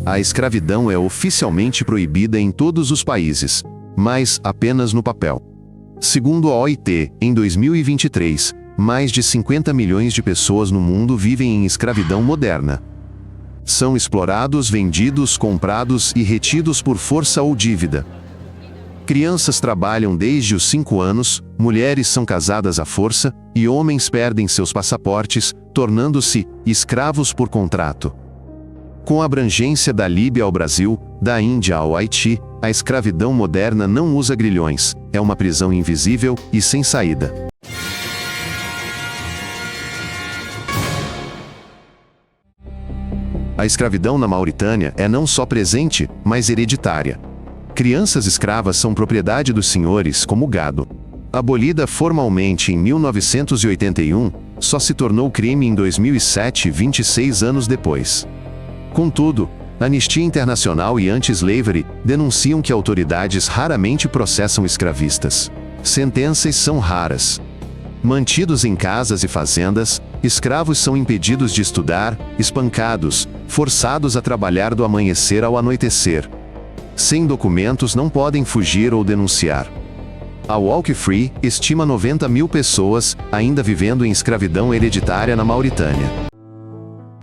A escravidão é oficialmente proibida em todos os países, mas apenas no papel. Segundo a OIT, em 2023, mais de 50 milhões de pessoas no mundo vivem em escravidão moderna. São explorados, vendidos, comprados e retidos por força ou dívida. Crianças trabalham desde os 5 anos, mulheres são casadas à força e homens perdem seus passaportes, tornando-se escravos por contrato. Com a abrangência da Líbia ao Brasil, da Índia ao Haiti, a escravidão moderna não usa grilhões, é uma prisão invisível e sem saída. A escravidão na Mauritânia é não só presente, mas hereditária. Crianças escravas são propriedade dos senhores como gado. Abolida formalmente em 1981, só se tornou crime em 2007, 26 anos depois. Contudo, Anistia Internacional e Anti-Slavery denunciam que autoridades raramente processam escravistas. Sentenças são raras. Mantidos em casas e fazendas, escravos são impedidos de estudar, espancados, forçados a trabalhar do amanhecer ao anoitecer. Sem documentos não podem fugir ou denunciar. A Walk Free estima 90 mil pessoas ainda vivendo em escravidão hereditária na Mauritânia.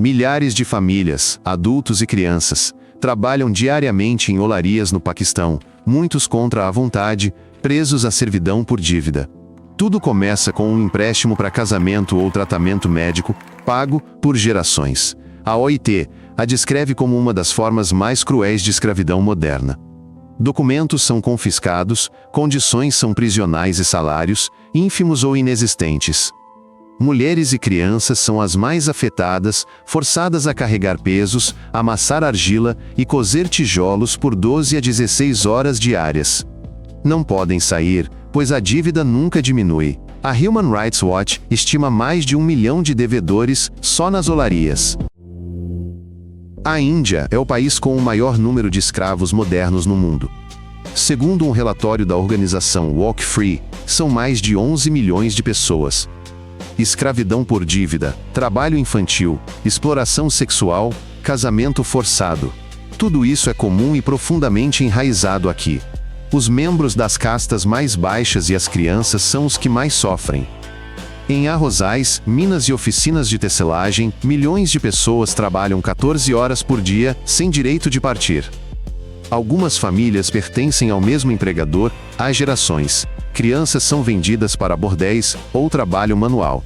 Milhares de famílias, adultos e crianças, trabalham diariamente em olarias no Paquistão, muitos contra a vontade, presos à servidão por dívida. Tudo começa com um empréstimo para casamento ou tratamento médico, pago por gerações. A OIT a descreve como uma das formas mais cruéis de escravidão moderna. Documentos são confiscados, condições são prisionais e salários, ínfimos ou inexistentes. Mulheres e crianças são as mais afetadas, forçadas a carregar pesos, amassar argila e cozer tijolos por 12 a 16 horas diárias. Não podem sair, pois a dívida nunca diminui. A Human Rights Watch estima mais de 1 milhão de devedores só nas olarias. A Índia é o país com o maior número de escravos modernos no mundo. Segundo um relatório da organização Walk Free, são mais de 11 milhões de pessoas. Escravidão por dívida, trabalho infantil, exploração sexual, casamento forçado. Tudo isso é comum e profundamente enraizado aqui. Os membros das castas mais baixas e as crianças são os que mais sofrem. Em arrozais, minas e oficinas de tecelagem, milhões de pessoas trabalham 14 horas por dia, sem direito de partir. Algumas famílias pertencem ao mesmo empregador há gerações. Crianças são vendidas para bordéis ou trabalho manual.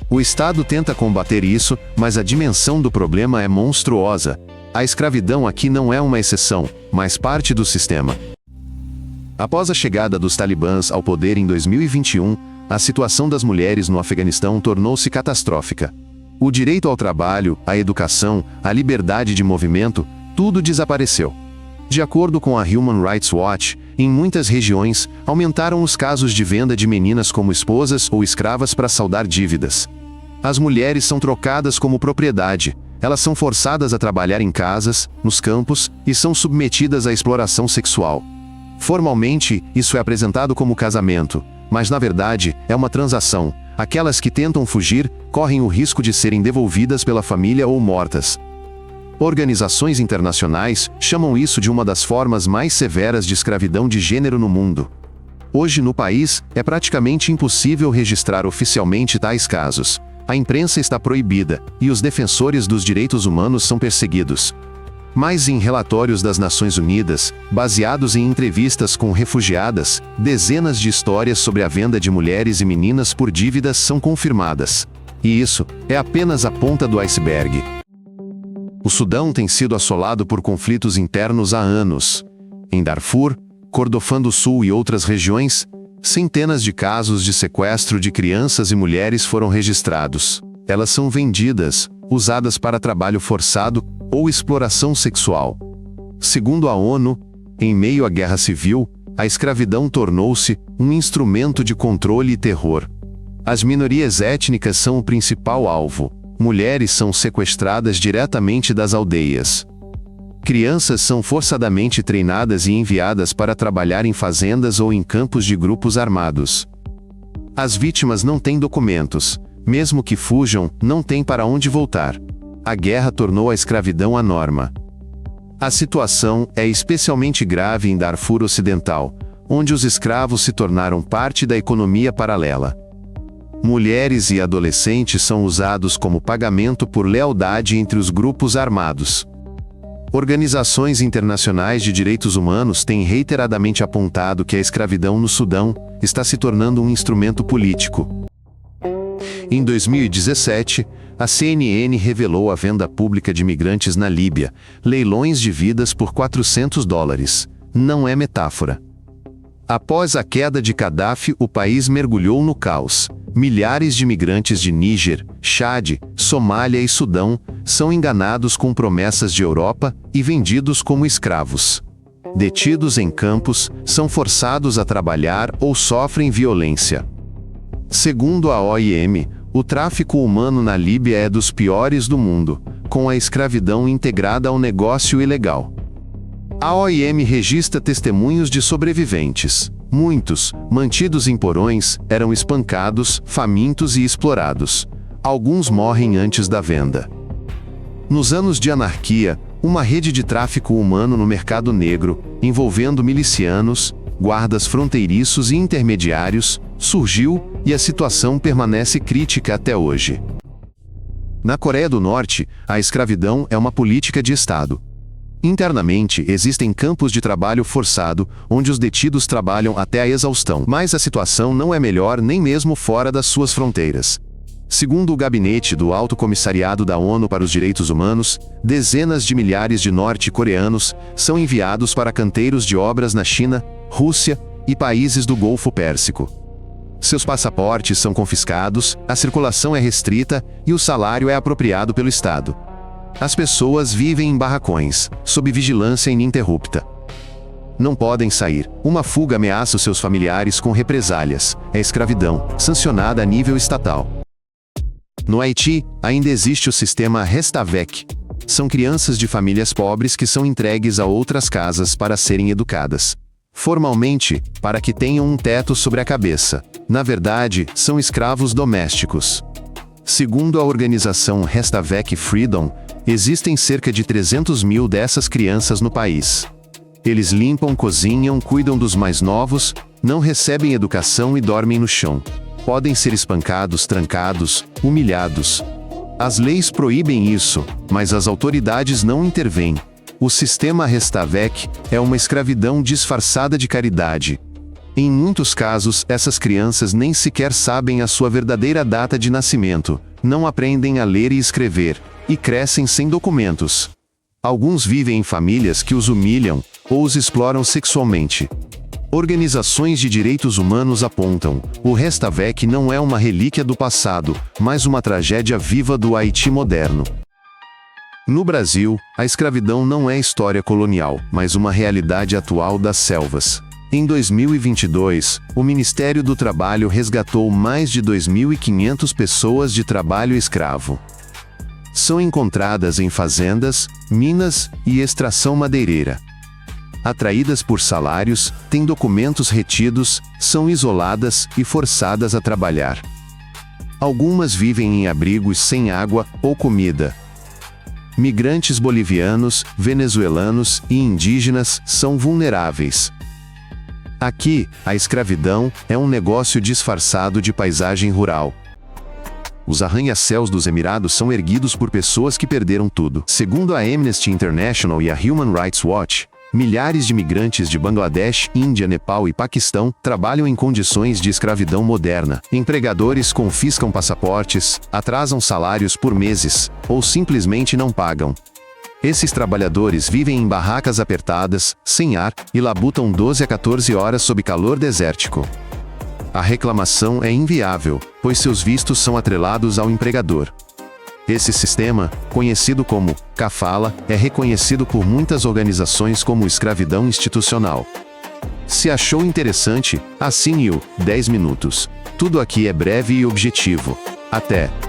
O Estado tenta combater isso, mas a dimensão do problema é monstruosa. A escravidão aqui não é uma exceção, mas parte do sistema. Após a chegada dos talibãs ao poder em 2021, a situação das mulheres no Afeganistão tornou-se catastrófica. O direito ao trabalho, à educação, à liberdade de movimento, tudo desapareceu. De acordo com a Human Rights Watch, em muitas regiões, aumentaram os casos de venda de meninas como esposas ou escravas para saldar dívidas. As mulheres são trocadas como propriedade, elas são forçadas a trabalhar em casas, nos campos, e são submetidas à exploração sexual. Formalmente, isso é apresentado como casamento, mas na verdade, é uma transação. Aquelas que tentam fugir, correm o risco de serem devolvidas pela família ou mortas. Organizações internacionais chamam isso de uma das formas mais severas de escravidão de gênero no mundo. Hoje no país, é praticamente impossível registrar oficialmente tais casos. A imprensa está proibida, e os defensores dos direitos humanos são perseguidos. Mas em relatórios das Nações Unidas, baseados em entrevistas com refugiadas, dezenas de histórias sobre a venda de mulheres e meninas por dívidas são confirmadas. E isso é apenas a ponta do iceberg. O Sudão tem sido assolado por conflitos internos há anos. Em Darfur, Kordofã do Sul e outras regiões, centenas de casos de sequestro de crianças e mulheres foram registrados. Elas são vendidas, usadas para trabalho forçado ou exploração sexual. Segundo a ONU, em meio à guerra civil, a escravidão tornou-se um instrumento de controle e terror. As minorias étnicas são o principal alvo. Mulheres são sequestradas diretamente das aldeias. Crianças são forçadamente treinadas e enviadas para trabalhar em fazendas ou em campos de grupos armados. As vítimas não têm documentos. Mesmo que fujam, não têm para onde voltar. A guerra tornou a escravidão a norma. A situação é especialmente grave em Darfur Ocidental, onde os escravos se tornaram parte da economia paralela. Mulheres e adolescentes são usados como pagamento por lealdade entre os grupos armados. Organizações internacionais de direitos humanos têm reiteradamente apontado que a escravidão no Sudão está se tornando um instrumento político. Em 2017, a CNN revelou a venda pública de migrantes na Líbia, leilões de vidas por $400. Não é metáfora. Após a queda de Gaddafi, o país mergulhou no caos. Milhares de migrantes de Níger, Chad, Somália e Sudão são enganados com promessas de Europa e vendidos como escravos. Detidos em campos, são forçados a trabalhar ou sofrem violência. Segundo a OIM, o tráfico humano na Líbia é dos piores do mundo, com a escravidão integrada ao negócio ilegal. A OIM registra testemunhos de sobreviventes. Muitos, mantidos em porões, eram espancados, famintos e explorados. Alguns morrem antes da venda. Nos anos de anarquia, uma rede de tráfico humano no mercado negro, envolvendo milicianos, guardas fronteiriços e intermediários, surgiu e a situação permanece crítica até hoje. Na Coreia do Norte, a escravidão é uma política de Estado. Internamente, existem campos de trabalho forçado, onde os detidos trabalham até a exaustão, mas a situação não é melhor nem mesmo fora das suas fronteiras. Segundo o Gabinete do Alto Comissariado da ONU para os Direitos Humanos, dezenas de milhares de norte-coreanos são enviados para canteiros de obras na China, Rússia e países do Golfo Pérsico. Seus passaportes são confiscados, a circulação é restrita e o salário é apropriado pelo Estado. As pessoas vivem em barracões, sob vigilância ininterrupta. Não podem sair. Uma fuga ameaça os seus familiares com represálias. É escravidão, sancionada a nível estatal. No Haiti, ainda existe o sistema Restavec. São crianças de famílias pobres que são entregues a outras casas para serem educadas. Formalmente, para que tenham um teto sobre a cabeça. Na verdade, são escravos domésticos. Segundo a organização Restavec Freedom, existem cerca de 300 mil dessas crianças no país. Eles limpam, cozinham, cuidam dos mais novos, não recebem educação e dormem no chão. Podem ser espancados, trancados, humilhados. As leis proíbem isso, mas as autoridades não intervêm. O sistema Restavec é uma escravidão disfarçada de caridade. Em muitos casos, essas crianças nem sequer sabem a sua verdadeira data de nascimento, não aprendem a ler e escrever, e crescem sem documentos. Alguns vivem em famílias que os humilham ou os exploram sexualmente. Organizações de direitos humanos apontam: o Restavec não é uma relíquia do passado, mas uma tragédia viva do Haiti moderno. No Brasil, a escravidão não é história colonial, mas uma realidade atual das selvas. Em 2022, o Ministério do Trabalho resgatou mais de 2.500 pessoas de trabalho escravo. São encontradas em fazendas, minas e extração madeireira. Atraídas por salários, têm documentos retidos, são isoladas e forçadas a trabalhar. Algumas vivem em abrigos sem água ou comida. Migrantes bolivianos, venezuelanos e indígenas são vulneráveis. Aqui, a escravidão é um negócio disfarçado de paisagem rural. Os arranha-céus dos Emirados são erguidos por pessoas que perderam tudo. Segundo a Amnesty International e a Human Rights Watch, milhares de migrantes de Bangladesh, Índia, Nepal e Paquistão trabalham em condições de escravidão moderna. Empregadores confiscam passaportes, atrasam salários por meses, ou simplesmente não pagam. Esses trabalhadores vivem em barracas apertadas, sem ar, e labutam 12 a 14 horas sob calor desértico. A reclamação é inviável, pois seus vistos são atrelados ao empregador. Esse sistema, conhecido como kafala, é reconhecido por muitas organizações como escravidão institucional. Se achou interessante, assine o 10 minutos. Tudo aqui é breve e objetivo. Até!